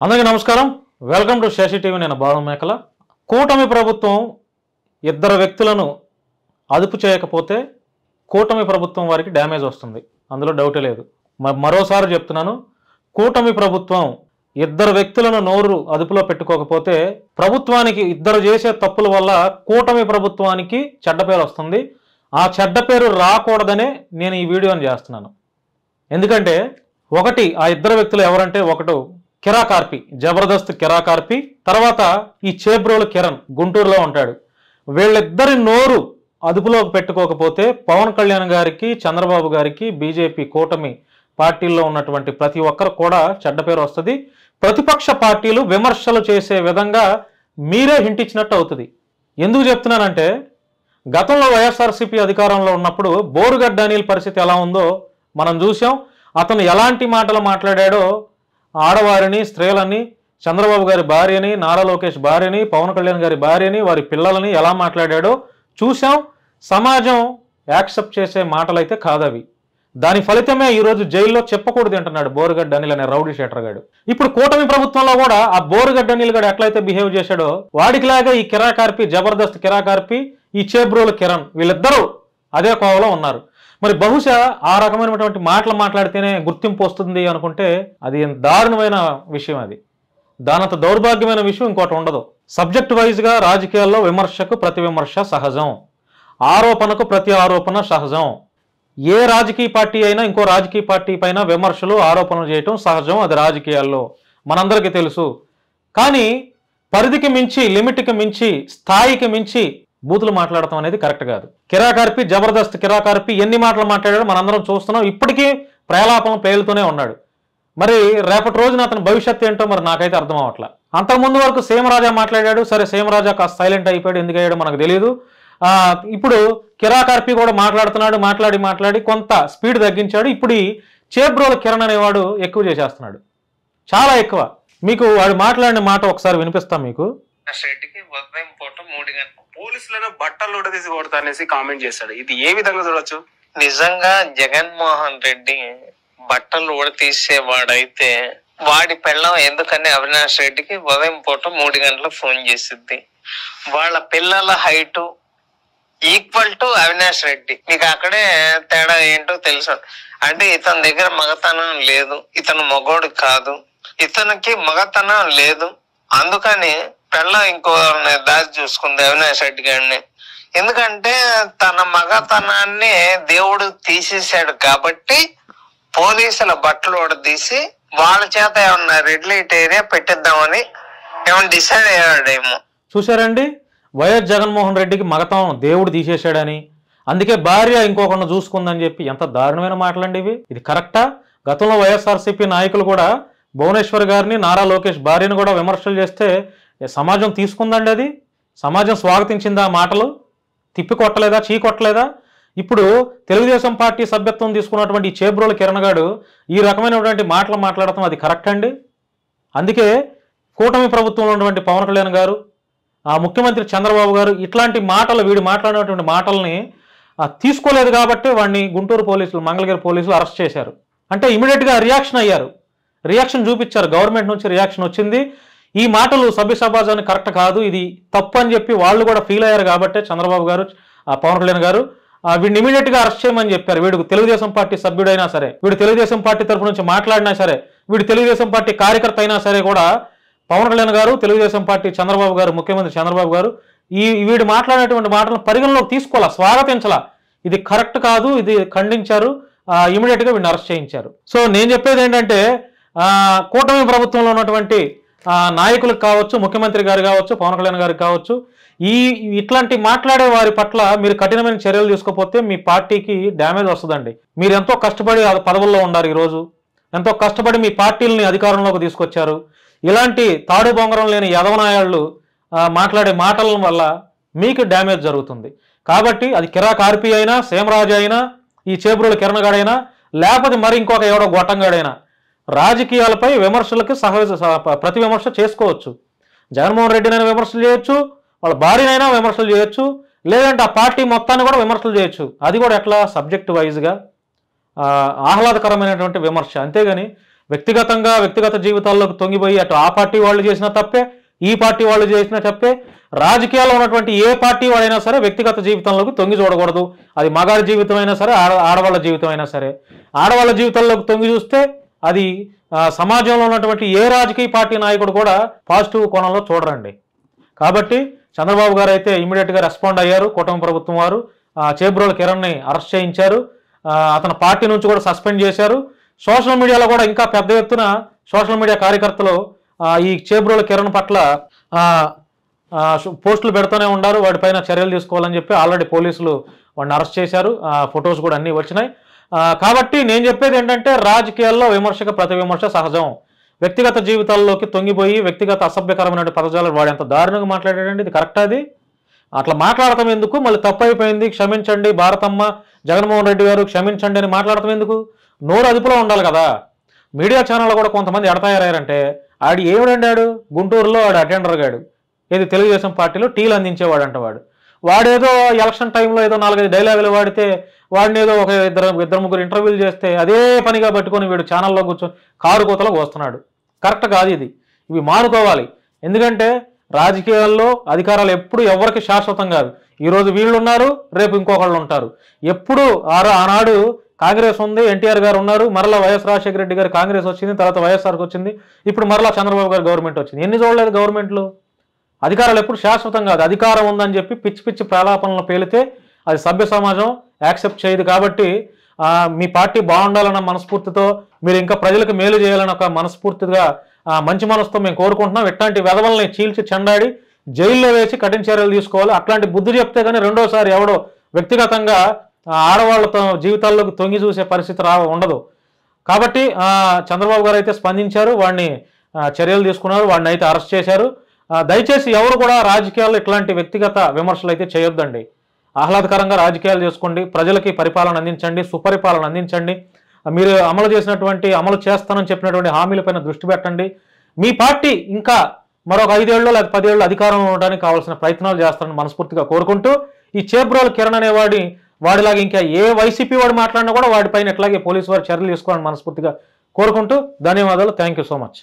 అందరికీ నమస్కారం. Welcome to Shashi TV. నేను బాలు మేకల. కూటమి ప్రభుత్వం ఇద్దరు వ్యక్తులను అదుపు చేయకపోతే కూటమి ప్రభుత్వం వారికి డ్యామేజ్ వస్తుంది, అందులో డౌటే లేదు. మరోసారి చెప్తున్నాను, కూటమి ప్రభుత్వం ఇద్దరు వ్యక్తులను నోరు అదుపులో పెట్టుకోకపోతే ప్రభుత్వానికి ఇద్దరు చేసే తప్పుల వల్ల కూటమి ప్రభుత్వానికి చెడ్డ పేరు వస్తుంది. ఆ చెడ్డ పేరు రాకూడదనే నేను ఈ వీడియోని చేస్తున్నాను. ఎందుకంటే ఒకటి, ఆ ఇద్దరు వ్యక్తులు ఎవరంటే, ఒకటి కిరాకార్పి, జబర్దస్త్ కిరాకార్పి, తర్వాత ఈ చేబ్రోలు కిరణ్ గుంటూరులో ఉంటాడు. వీళ్ళిద్దరి నోరు అదుపులో పెట్టుకోకపోతే పవన్ కళ్యాణ్ గారికి, చంద్రబాబు గారికి, బీజేపీ కూటమి పార్టీల్లో ఉన్నటువంటి ప్రతి ఒక్కరు కూడా చెడ్డ పేరు వస్తుంది. ప్రతిపక్ష పార్టీలు విమర్శలు చేసే విధంగా మీరే హింట్ ఇచ్చినట్టు అవుతుంది. ఎందుకు చెప్తున్నానంటే, గతంలో వైఎస్ఆర్సీపీ అధికారంలో ఉన్నప్పుడు బోరుగడ్డ అనిల్ పరిస్థితి ఎలా ఉందో మనం చూసాం. అతను ఎలాంటి మాటలు మాట్లాడాడో, ఆడవారిని, స్త్రీలని, చంద్రబాబు గారి భార్యని, నారా లోకేష్ భార్యని, పవన్ కళ్యాణ్ గారి భార్యని, వారి పిల్లలని ఎలా మాట్లాడాడో చూసాం. సమాజం యాక్సెప్ట్ చేసే మాటలైతే కాదవి. దాని ఫలితమే ఈరోజు జైల్లో చెప్పకూడదు అంటున్నాడు బోరుగడ్డ అనిల్ అనే రౌడీ షీటర్ గాడు. ఇప్పుడు కూటమి ప్రభుత్వంలో కూడా ఆ బోరుగడ్డ అనిల్ గాడు ఎట్లయితే బిహేవ్ చేశాడో వాడికిలాగా ఈ కిరాకార్పి, జబర్దస్త్ కిరాకార్పి, ఈ చేబ్రోలు కిరణ్ వీళ్ళిద్దరూ అదే కోవలో ఉన్నారు. మరి బహుశా ఆ రకమైనటువంటి మాటలు మాట్లాడితేనే గుర్తింపు వస్తుంది అనుకుంటే అది దారుణమైన విషయం. అది దానంత దౌర్భాగ్యమైన విషయం ఇంకోటి ఉండదు. సబ్జెక్ట్ వైజ్గా రాజకీయాల్లో విమర్శకు ప్రతి విమర్శ సహజం, ఆరోపణకు ప్రతి ఆరోపణ సహజం. ఏ రాజకీయ పార్టీ అయినా ఇంకో రాజకీయ పార్టీ పైన విమర్శలు, ఆరోపణలు చేయటం సహజం, అది రాజకీయాల్లో మనందరికీ తెలుసు. కానీ పరిధికి మించి, లిమిట్కి మించి, స్థాయికి మించి బూతులు మాట్లాడటం అనేది కరెక్ట్ కాదు. కిరాకార్పి, జబర్దస్త్ కిరాకార్పి ఎన్ని మాటలు మాట్లాడాడో మనందరం చూస్తున్నాం. ఇప్పటికీ ప్రేలాపన పేలుతూనే ఉన్నాడు. మరి రేపటి రోజున అతని భవిష్యత్తు ఏంటో మరి నాకైతే అర్థం అవట్లా. అంతకుముందు వరకు సీమరాజా మాట్లాడాడు, సరే సీమరాజా కాస్త సైలెంట్ అయిపోయాడు, ఎందుకు అయ్యాడో మనకు తెలియదు. ఇప్పుడు కిరాకార్పి కూడా మాట్లాడుతున్నాడు, మాట్లాడి కొంత స్పీడ్ తగ్గించాడు. ఇప్పుడు ఈ చేబ్రోలు కిరణ్ అనేవాడు ఎక్కువ చేసేస్తున్నాడు, చాలా ఎక్కువ. మీకు వాడు మాట్లాడిన మాట ఒకసారి వినిపిస్తాం మీకు. పోలీసులను బట్టలు ఉడదీసి కొడతా అనేసి కామెంట్ చేశాడు. ఇది ఏ విధంగా చూడొచ్చు? నిజంగా జగన్మోహన్ రెడ్డి బట్టలు ఉడతీసేవాడైతే వాడి పెళ్ళం ఎందుకని అవినాష్ రెడ్డికి ఉదయం పూట 3 గంటలకు ఫోన్ చేసిద్ది. వాళ్ళ పిల్లల height equal to Avinash Reddy. మీకు అక్కడే తేడా ఏంటో తెలుసు. అంటే ఇతని దగ్గర మగతనం లేదు, ఇతను మగోడు కాదు, ఇతనికి మగతనం లేదు, అందుకని పెళ్ళం ఇంకో దారి చూసుకుంది అవినాష్ రెడ్డి గారిని. ఎందుకంటే తన మగతనాన్ని దేవుడు తీసేశాడు కాబట్టి పోలీసుల బట్టలు తీసి వాళ్ళ చేత ఏమన్నా రెడ్ లైట్ ఏరియా పెట్టిద్దామని ఏమన్నా డిసైడ్ అయ్యాడేమో. చూశారండి, వైఎస్ జగన్మోహన్ రెడ్డికి మగతనం దేవుడు తీసేశాడని, అందుకే భార్య ఇంకొకరిని చూసుకుందని చెప్పి ఎంత దారుణమైన మాటలండి ఇవి. ఇది కరెక్టా? గతంలో వైఎస్ఆర్సీపీ నాయకులు కూడా భువనేశ్వర్ గారిని, నారా లోకేష్ భార్యను కూడా విమర్శలు చేస్తే సమాజం తీసుకుందండి. అది సమాజం స్వాగతించిందా? మాటలు తిప్పికొట్టలేదా, చీకొట్టలేదా? ఇప్పుడు తెలుగుదేశం పార్టీ సభ్యత్వం తీసుకున్నటువంటి ఈ చేబ్రోలు కిరణ్ గాడు ఈ రకమైనటువంటి మాటలు మాట్లాడటం అది కరెక్ట్ అండి? అందుకే కూటమి ప్రభుత్వంలో ఉన్నటువంటి పవన్ కళ్యాణ్ గారు, ముఖ్యమంత్రి చంద్రబాబు గారు ఇట్లాంటి మాటలు, వీడు మాట్లాడినటువంటి మాటల్ని తీసుకోలేదు కాబట్టి వాడిని గుంటూరు పోలీసులు, మంగళగిరి పోలీసులు అరెస్ట్ చేశారు. అంటే ఇమీడియట్గా రియాక్షన్ అయ్యారు, రియాక్షన్ చూపించారు. గవర్నమెంట్ నుంచి రియాక్షన్ వచ్చింది. ఈ మాటలు సభ్య సమాజాన్ని కరెక్ట్ కాదు, ఇది తప్పు అని చెప్పి వాళ్ళు కూడా ఫీల్ అయ్యారు. కాబట్టి చంద్రబాబు గారు, పవన్ కళ్యాణ్ గారు వీడిని ఇమీడియట్గా అరెస్ట్ చేయమని చెప్పారు. వీడు తెలుగుదేశం పార్టీ సభ్యుడైనా సరే, వీడు తెలుగుదేశం పార్టీ తరఫు నుంచి మాట్లాడినా సరే, వీడు తెలుగుదేశం పార్టీ కార్యకర్త అయినా సరే కూడా పవన్ కళ్యాణ్ గారు, తెలుగుదేశం పార్టీ చంద్రబాబు గారు, ముఖ్యమంత్రి చంద్రబాబు గారు వీడు మాట్లాడినటువంటి మాటలను పరిగణలోకి తీసుకోవాలా, స్వాగతించాలా. ఇది కరెక్ట్ కాదు, ఇది ఖండించారు. ఇమీడియట్గా వీడిని అరెస్ట్ చేయించారు. సో నేను చెప్పేది ఏంటంటే, కూటమి ప్రభుత్వంలో ఉన్నటువంటి నాయకులకు కావచ్చు, ముఖ్యమంత్రి గారు కావచ్చు, పవన్ కళ్యాణ్ గారికి కావచ్చు, ఇట్లాంటి మాట్లాడే వారి పట్ల మీరు కఠినమైన చర్యలు తీసుకోకపోతే మీ పార్టీకి డ్యామేజ్ వస్తుందండి. మీరు ఎంతో కష్టపడి పదవుల్లో ఉన్నారు, ఈరోజు ఎంతో కష్టపడి మీ పార్టీలని అధికారంలోకి తీసుకొచ్చారు. ఇలాంటి తాడు బొంగరం లేని యదవనాయాళ్ళు మాట్లాడే మాటల వల్ల మీకు డ్యామేజ్ జరుగుతుంది. కాబట్టి అది కిరాకార్పి అయినా, సేమరాజు అయినా, ఈ చేబ్రోలు కిరణ్ గాడైనా, లేకపోతే మరి ఇంకొక ఎవడో గొట్టంగాడైనా రాజకీయాలపై విమర్శలకు ప్రతి విమర్శ చేసుకోవచ్చు. జగన్మోహన్ రెడ్డినైనా విమర్శలు చేయొచ్చు, వాళ్ళ భార్యనైనా విమర్శలు చేయొచ్చు, లేదంటే ఆ పార్టీ మొత్తాన్ని కూడా విమర్శలు చేయొచ్చు. అది కూడా ఎట్లా? సబ్జెక్ట్ వైజ్గా ఆహ్లాదకరమైనటువంటి విమర్శ. అంతేగాని వ్యక్తిగత జీవితాల్లోకి తొంగిపోయి అటు ఆ పార్టీ వాళ్ళు చేసిన తప్పే, ఈ పార్టీ వాళ్ళు చేసిన తప్పే. రాజకీయాల్లో ఉన్నటువంటి ఏ పార్టీ వాడైనా సరే వ్యక్తిగత జీవితంలోకి తొంగి చూడకూడదు. అది మగాడి జీవితం అయినా సరే, ఆడవాళ్ళ జీవితం అయినా సరే. ఆడవాళ్ళ జీవితంలోకి తొంగి చూస్తే అది సమాజంలో ఉన్నటువంటి ఏ రాజకీయ పార్టీ నాయకుడు కూడా పాజిటివ్ కోణంలో చూడరండి. కాబట్టి చంద్రబాబు గారు అయితే ఇమీడియట్గా రెస్పాండ్ అయ్యారు. కూటమి ప్రభుత్వం వారు చేబ్రోలు కిరణ్ని అరెస్ట్ చేయించారు. అతని పార్టీ నుంచి కూడా సస్పెండ్ చేశారు. సోషల్ మీడియాలో కూడా ఇంకా పెద్ద ఎత్తున సోషల్ మీడియా కార్యకర్తలు ఈ చేబ్రోలు కిరణ్ పట్ల పోస్టులు పెడుతూనే ఉన్నారు. వాడిపైన చర్యలు తీసుకోవాలని చెప్పి ఆల్రెడీ పోలీసులు వాడిని అరెస్ట్ చేశారు. ఫొటోస్ కూడా అన్నీ వచ్చినాయి. కాబట్టి నేను చెప్పేది ఏంటంటే రాజకీయాల్లో విమర్శకు ప్రతి విమర్శ సహజం. వ్యక్తిగత జీవితాల్లోకి తొంగిపోయి వ్యక్తిగత అసభ్యకరమైన పదజాలు వాడు ఎంత దారుణంగా మాట్లాడాడండి. ఇది కరెక్ట్? అది అట్లా మాట్లాడటం ఎందుకు? మళ్ళీ తప్పు అయిపోయింది, క్షమించండి భారతమ్మ, జగన్మోహన్ రెడ్డి గారు క్షమించండి అని మాట్లాడటం ఎందుకు? నోరు అదుపులో ఉండాలి కదా. మీడియా ఛానల్లో కూడా కొంతమంది ఎడతయారయ్యారంటే ఆడు ఏమిడండాడు, గుంటూరులో వాడు అటెండర్ గాడు, ఏది తెలుగుదేశం పార్టీలో టీలు అందించేవాడంట. వాడేదో ఎలక్షన్ టైంలో ఏదో 4-5 డైలాగులు వాడితే వాడిని ఏదో ఒక ఇద్దరు ముగ్గురు ఇంటర్వ్యూలు చేస్తే అదే పనిగా పట్టుకొని వీడు ఛానల్లో కూర్చొని కారు కోతలకు వస్తున్నాడు. కరెక్ట్ కాదు ఇది. ఇవి మానుకోవాలి. ఎందుకంటే రాజకీయాల్లో అధికారాలు ఎప్పుడు ఎవరికి శాశ్వతం కాదు. ఈరోజు వీళ్ళు ఉన్నారు, రేపు ఇంకొకళ్ళు ఉంటారు. ఎప్పుడు ఆనాడు కాంగ్రెస్ ఉంది, ఎన్టీఆర్ గారు ఉన్నారు, మరలా వైఎస్ రాజశేఖర రెడ్డి గారు కాంగ్రెస్ వచ్చింది, తర్వాత వైఎస్ఆర్కి వచ్చింది, ఇప్పుడు మరలా చంద్రబాబు గారు గవర్నమెంట్ వచ్చింది. ఎన్ని చూడలేదు గవర్నమెంట్లు? అధికారాలు ఎప్పుడు శాశ్వతం కాదు. అధికారం ఉందని చెప్పి పిచ్చి పిచ్చి ప్రలాపనలు పేలితే అది సభ్య సమాజం యాక్సెప్ట్ చేయదు. కాబట్టి మీ పార్టీ బాగుండాలన్న మనస్ఫూర్తితో, మీరు ఇంకా ప్రజలకు మేలు చేయాలని ఒక మనస్ఫూర్తిగా మంచి మనసుతో మేము కోరుకుంటున్నాం. ఇట్లాంటి వెధవల్ని చీల్చి చెండాడి జైల్లో వేసి కఠిన చర్యలు తీసుకోవాలి. అట్లాంటి బుద్ధి చెప్తే కానీ రెండోసారి ఎవడో వ్యక్తిగతంగా ఆడవాళ్ళతో జీవితాల్లోకి తొంగి చూసే పరిస్థితి ఉండదు. కాబట్టి చంద్రబాబు గారు అయితే స్పందించారు, వాడిని చర్యలు తీసుకున్నారు, వాడిని అయితే అరెస్ట్ చేశారు. దయచేసి ఎవరు కూడా రాజకీయాల్లో ఇట్లాంటి వ్యక్తిగత విమర్శలు అయితే చేయొద్దండి. ఆహ్లాదకరంగా రాజకీయాలు చేసుకోండి, ప్రజలకి పరిపాలన అందించండి, సుపరిపాలన అందించండి. మీరు అమలు చేస్తానని చెప్పినటువంటి హామీలపైన దృష్టి పెట్టండి. మీ పార్టీ ఇంకా మరొక 5 ఏళ్ళు లేదా 10 ఏళ్ళు అధికారంలో ఉండడానికి కావాల్సిన ప్రయత్నాలు చేస్తారని మనస్ఫూర్తిగా కోరుకుంటూ, ఈ చేబ్రోలు కిరణ్ అనే వాడిలాగా ఇంకా ఏ వైసీపీ వాడు మాట్లాడినా కూడా వాడిపైన ఎట్లాగే పోలీసు వారు చర్యలు తీసుకోవాలని మనస్ఫూర్తిగా కోరుకుంటూ ధన్యవాదాలు. Thank you so much.